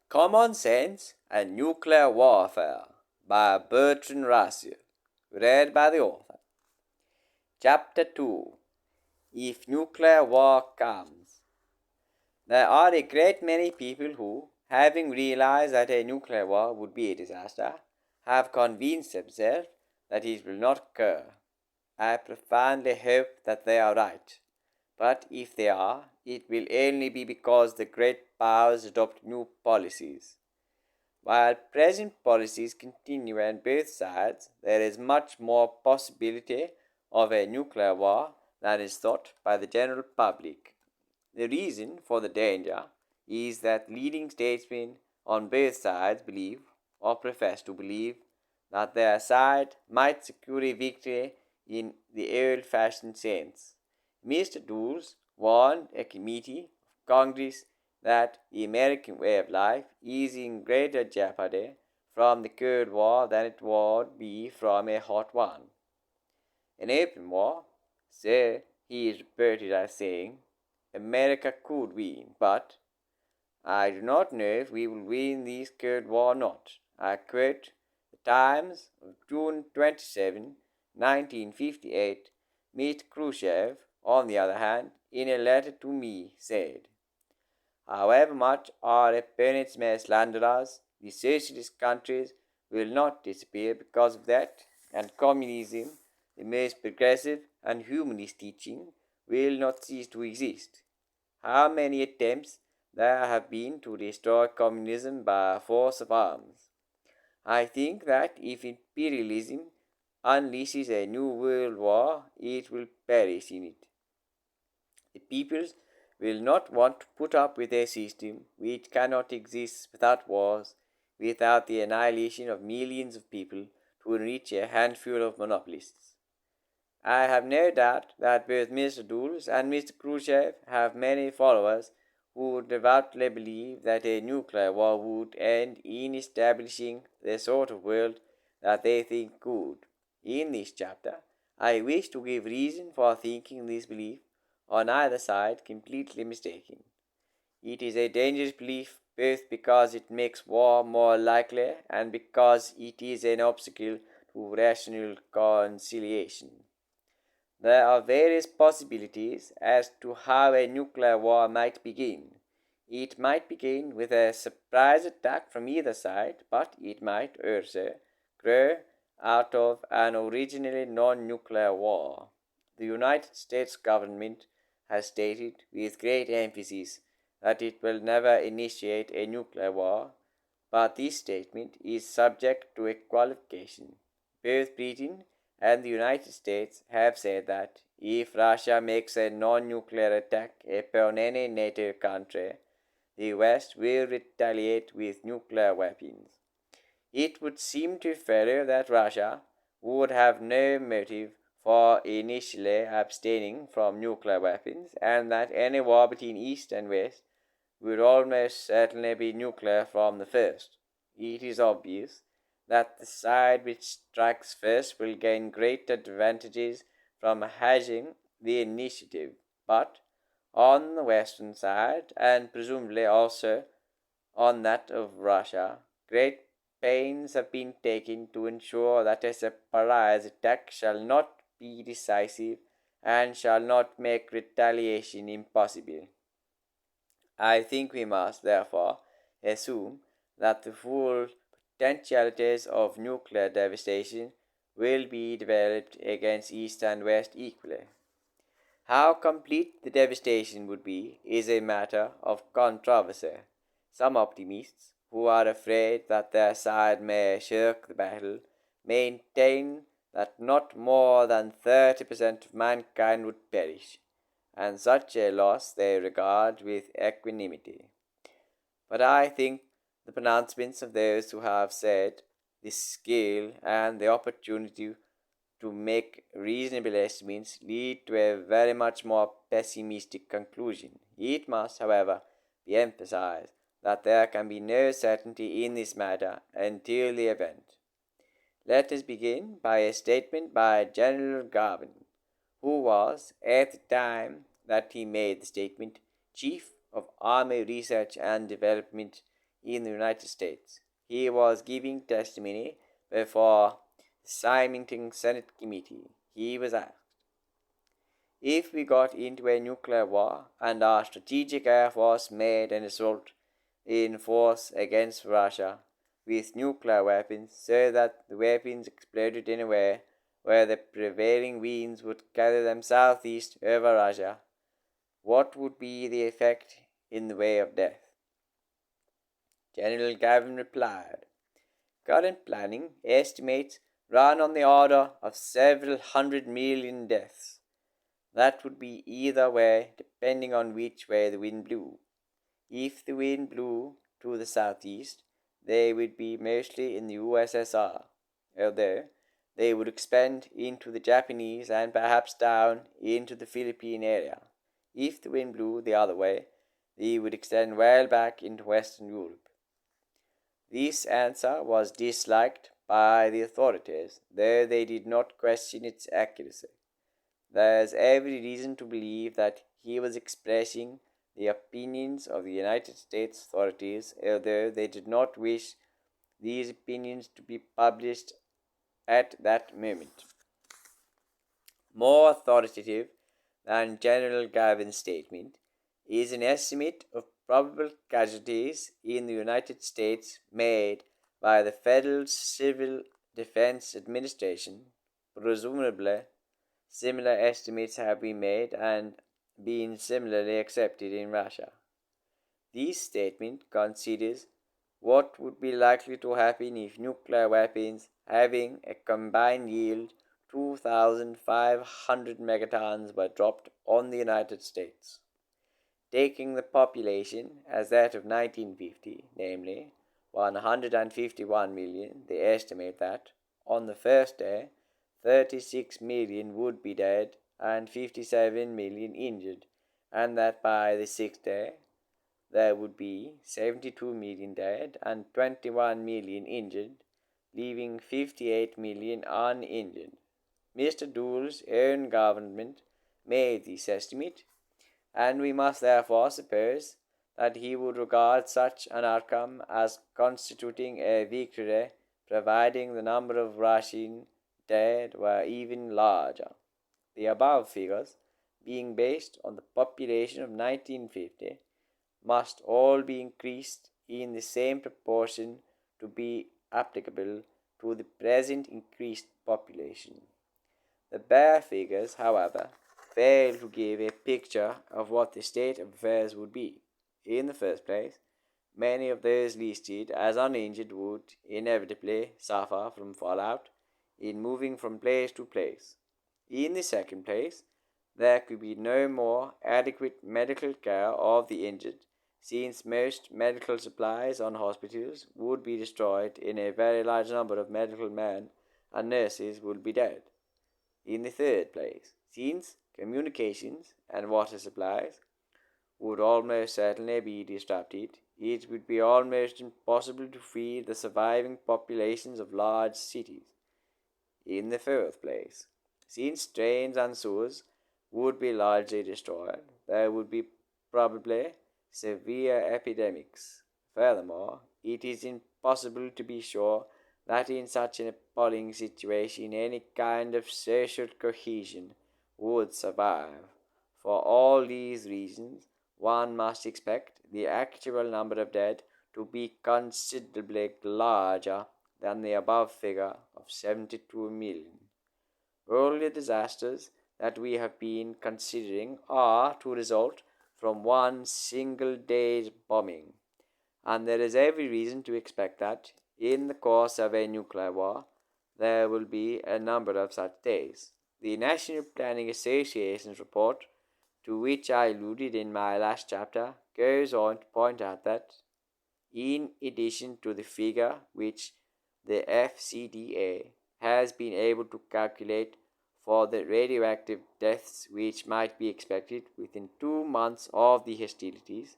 Common Sense and Nuclear Warfare by Bertrand, read by the author. Chapter 2. If Nuclear War Comes. There are a great many people who, having realized that a nuclear war would be a disaster, have convinced themselves that it will not occur. I profoundly hope that they are right. But if they are, it will only be because the great powers adopt new policies. While present policies continue on both sides, there is much more possibility of a nuclear war than is thought by the general public. The reason for the danger is that leading statesmen on both sides believe, or profess to believe, that their side might secure a victory in the old-fashioned sense. Mr. Dulles warned a committee of Congress that the American way of life is in greater jeopardy from the Cold War than it would be from a hot one. An open war, so he is reported as saying, America could win, but I do not know if we will win this Cold War or not. I quote the Times of June 27, 1958. Mr. Khrushchev, on the other hand, in a letter to me, said, However much our opponents may slander us, the socialist countries will not disappear because of that, and communism, the most progressive and humanist teaching, will not cease to exist. How many attempts there have been to destroy communism by force of arms. I think that if imperialism unleashes a new world war, it will perish in it. The peoples will not want to put up with a system which cannot exist without wars, without the annihilation of millions of people to enrich a handful of monopolists. I have no doubt that both Mr. Dulles and Mr. Khrushchev have many followers who devoutly believe that a nuclear war would end in establishing the sort of world that they think good. In this chapter, I wish to give reason for thinking this belief on either side completely mistaken. It is a dangerous belief both because it makes war more likely and because it is an obstacle to rational conciliation. There are various possibilities as to how a nuclear war might begin. It might begin with a surprise attack from either side, but it might also grow out of an originally non-nuclear war. The United States government has stated with great emphasis that it will never initiate a nuclear war, but this statement is subject to a qualification. Both Britain and the United States have said that if Russia makes a non-nuclear attack upon any NATO country, the West will retaliate with nuclear weapons. It would seem to follow that Russia would have no motive for initially abstaining from nuclear weapons, and that any war between East and West would almost certainly be nuclear from the first. It is obvious that the side which strikes first will gain great advantages from having the initiative, but on the western side, and presumably also on that of Russia, great pains have been taken to ensure that a surprise attack shall not be decisive and shall not make retaliation impossible. I think we must, therefore, assume that the full potentialities of nuclear devastation will be developed against East and West equally. How complete the devastation would be is a matter of controversy. Some optimists, who are afraid that their side may shirk the battle, maintain that not more than 30% of mankind would perish, and such a loss they regard with equanimity. But I think the pronouncements of those who have said this skill and the opportunity to make reasonable estimates lead to a very much more pessimistic conclusion. It must, however, be emphasized that there can be no certainty in this matter until the event. Let us begin by a statement by General Garvin, who was, at the time that he made the statement, Chief of Army Research and Development in the United States. He was giving testimony before the Symington Senate Committee. He was asked, if we got into a nuclear war and our strategic air force made an assault in force against Russia with nuclear weapons so that the weapons exploded in a way where the prevailing winds would carry them southeast over Russia, what would be the effect in the way of death? General Gavin replied, current planning estimates run on the order of several 100 million deaths. That would be either way, depending on which way the wind blew. If the wind blew to the southeast, they would be mostly in the USSR, although they would expand into the Japanese and perhaps down into the Philippine area. If the wind blew the other way, they would extend well back into Western Europe. This answer was disliked by the authorities, though they did not question its accuracy. There is every reason to believe that he was expressing the opinions of the United States authorities, although they did not wish these opinions to be published at that moment. More authoritative than General Gavin's statement is an estimate of probable casualties in the United States made by the Federal Civil Defense Administration. Presumably, similar estimates have been made and been similarly accepted in Russia. This statement considers what would be likely to happen if nuclear weapons having a combined yield 2,500 megatons were dropped on the United States. Taking the population as that of 1950, namely 151 million, they estimate that on the first day 36 million would be dead and 57 million injured, and that by the sixth day there would be 72 million dead and 21 million injured, leaving 58 million uninjured. Mr. Doole's own government made this estimate, and we must therefore suppose that he would regard such an outcome as constituting a victory, providing the number of Russian dead were even larger. The above figures, being based on the population of 1950, must all be increased in the same proportion to be applicable to the present increased population. The bare figures, however, fail to give a picture of what the state of affairs would be. In the first place, many of those listed as uninjured would inevitably suffer from fallout in moving from place to place. In the second place, there could be no more adequate medical care of the injured, since most medical supplies on hospitals would be destroyed and a very large number of medical men and nurses would be dead. In the third place, since communications and water supplies would almost certainly be disrupted, it would be almost impossible to feed the surviving populations of large cities. In the fourth place, since drains and sewers would be largely destroyed, there would be probably severe epidemics. Furthermore, it is impossible to be sure that in such an appalling situation any kind of social cohesion would survive. For all these reasons, one must expect the actual number of dead to be considerably larger than the above figure of 72 million. All the disasters that we have been considering are to result from one single day's bombing, and there is every reason to expect that, in the course of a nuclear war, there will be a number of such days. The National Planning Association's report, to which I alluded in my last chapter, goes on to point out that, in addition to the figure which the FCDA has been able to calculate for the radioactive deaths which might be expected within 2 months of the hostilities,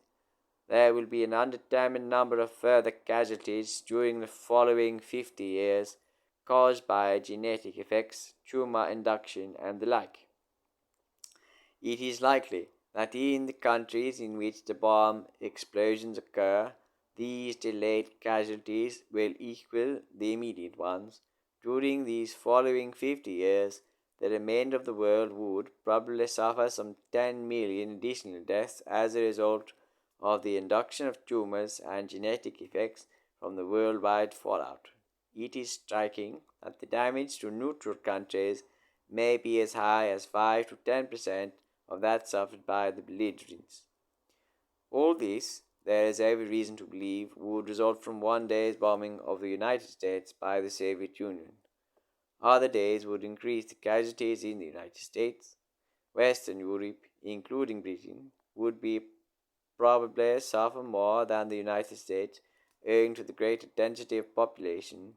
there will be an undetermined number of further casualties during the following 50 years caused by genetic effects, tumor induction, and the like. It is likely that in the countries in which the bomb explosions occur, These delayed casualties will equal the immediate ones. During these following 50 years, the remainder of the world would probably suffer some 10 million additional deaths as a result of the induction of tumors and genetic effects from the worldwide fallout. It is striking that the damage to neutral countries may be as high as 5 to 10% of that suffered by the belligerents. All this, there is every reason to believe, would result from one day's bombing of the United States by the Soviet Union. Other days would increase the casualties in the United States. Western Europe, including Britain, would be probably suffer more than the United States owing to the greater density of population.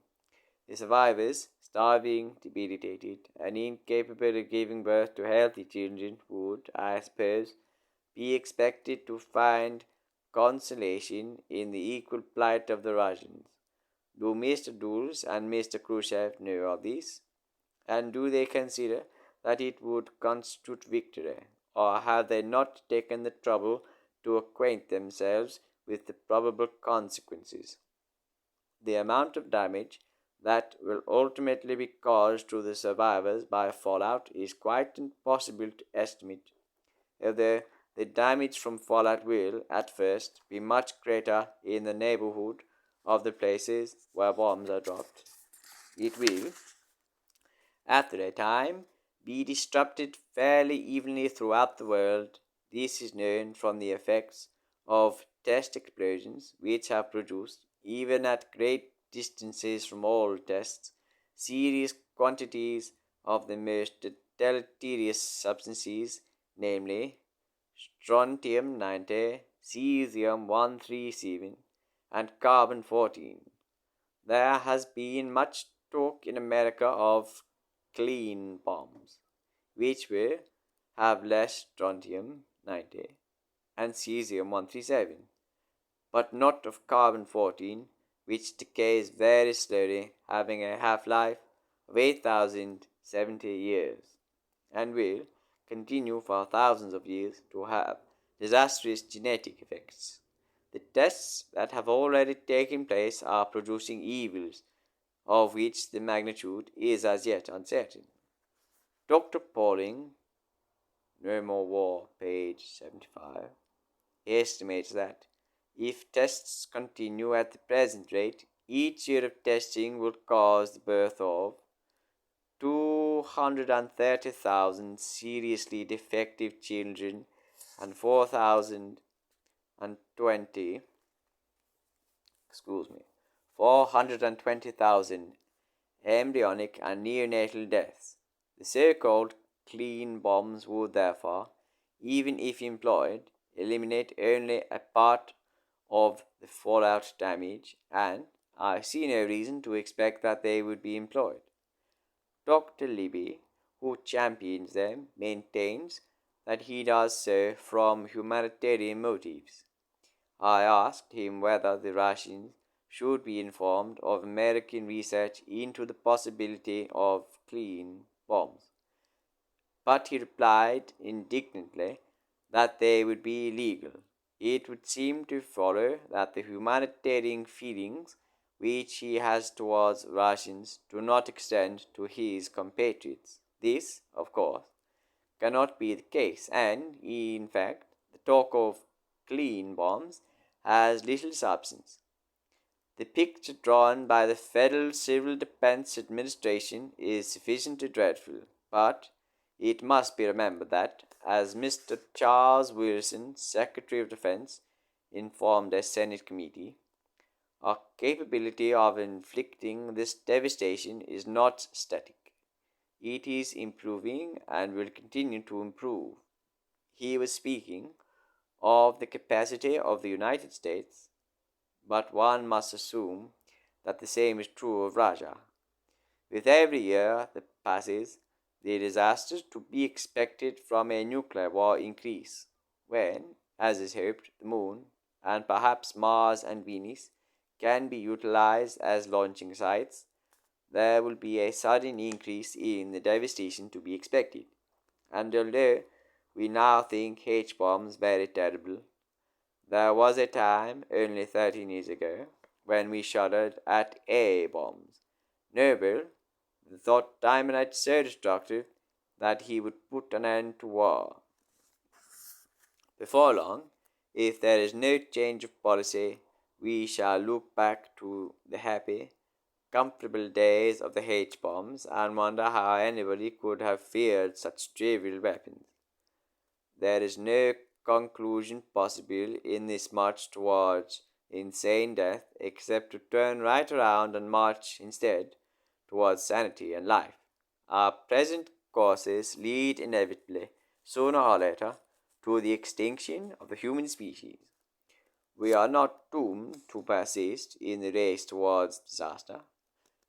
The survivors, starving, debilitated, and incapable of giving birth to healthy children, would, I suppose, be expected to find consolation in the equal plight of the Russians. Do Mr. Dulles and Mr. Khrushchev know of this? And do they consider that it would constitute victory? Or have they not taken the trouble to acquaint themselves with the probable consequences? The amount of damage that will ultimately be caused to the survivors by fallout is quite impossible to estimate, although the damage from fallout will, at first, be much greater in the neighborhood of the places where bombs are dropped. It will, after a time, be distributed fairly evenly throughout the world. This is known from the effects of test explosions, which have produced, even at great distances from all tests, serious quantities of the most deleterious substances, namely strontium 90, cesium 137, and carbon 14. There has been much talk in America of clean bombs, which will have less strontium 90 and cesium 137, but not of carbon 14, which decays very slowly, having a half-life of 8,070 years, and will continue for thousands of years to have disastrous genetic effects. The tests that have already taken place are producing evils of which the magnitude is as yet uncertain. Dr. Pauling, No More War, page 75, estimates that if tests continue at the present rate, each year of testing will cause the birth of 230,000 seriously defective children and 420,000 embryonic and neonatal deaths. The so-called clean bombs would therefore, even if employed, eliminate only a part of the fallout damage, and I see no reason to expect that they would be employed. Dr. Libby, who champions them, maintains that he does so from humanitarian motives. I asked him whether the Russians should be informed of American research into the possibility of clean bombs, but he replied indignantly that they would be illegal. It would seem to follow that the humanitarian feelings which he has towards Russians do not extend to his compatriots. This, of course, cannot be the case, and, in fact, the talk of clean bombs has little substance. The picture drawn by the Federal Civil Defense Administration is sufficiently dreadful, but it must be remembered that, as Mr. Charles Wilson, Secretary of Defense, informed a Senate committee, our capability of inflicting this devastation is not static. It is improving and will continue to improve. He was speaking of the capacity of the United States, but one must assume that the same is true of Russia. With every year that passes, the disasters to be expected from a nuclear war increase. When, as is hoped, the Moon, and perhaps Mars and Venus, can be utilized as launching sites, there will be a sudden increase in the devastation to be expected. And although we now think H bombs very terrible, There was a time, only 13 years ago, when we shuddered at A-bombs. Noble, thought dynamite so destructive that he would put an end to war. Before long, if there is no change of policy, we shall look back to the happy, comfortable days of the H-bombs and wonder how anybody could have feared such trivial weapons. There is no conclusion possible in this march towards insane death except to turn right around and march instead towards sanity and life. Our present courses lead inevitably, sooner or later, to the extinction of the human species. We are not doomed to persist in the race towards disaster.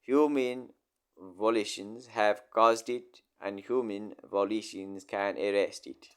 Human volitions have caused it, and human volitions can arrest it.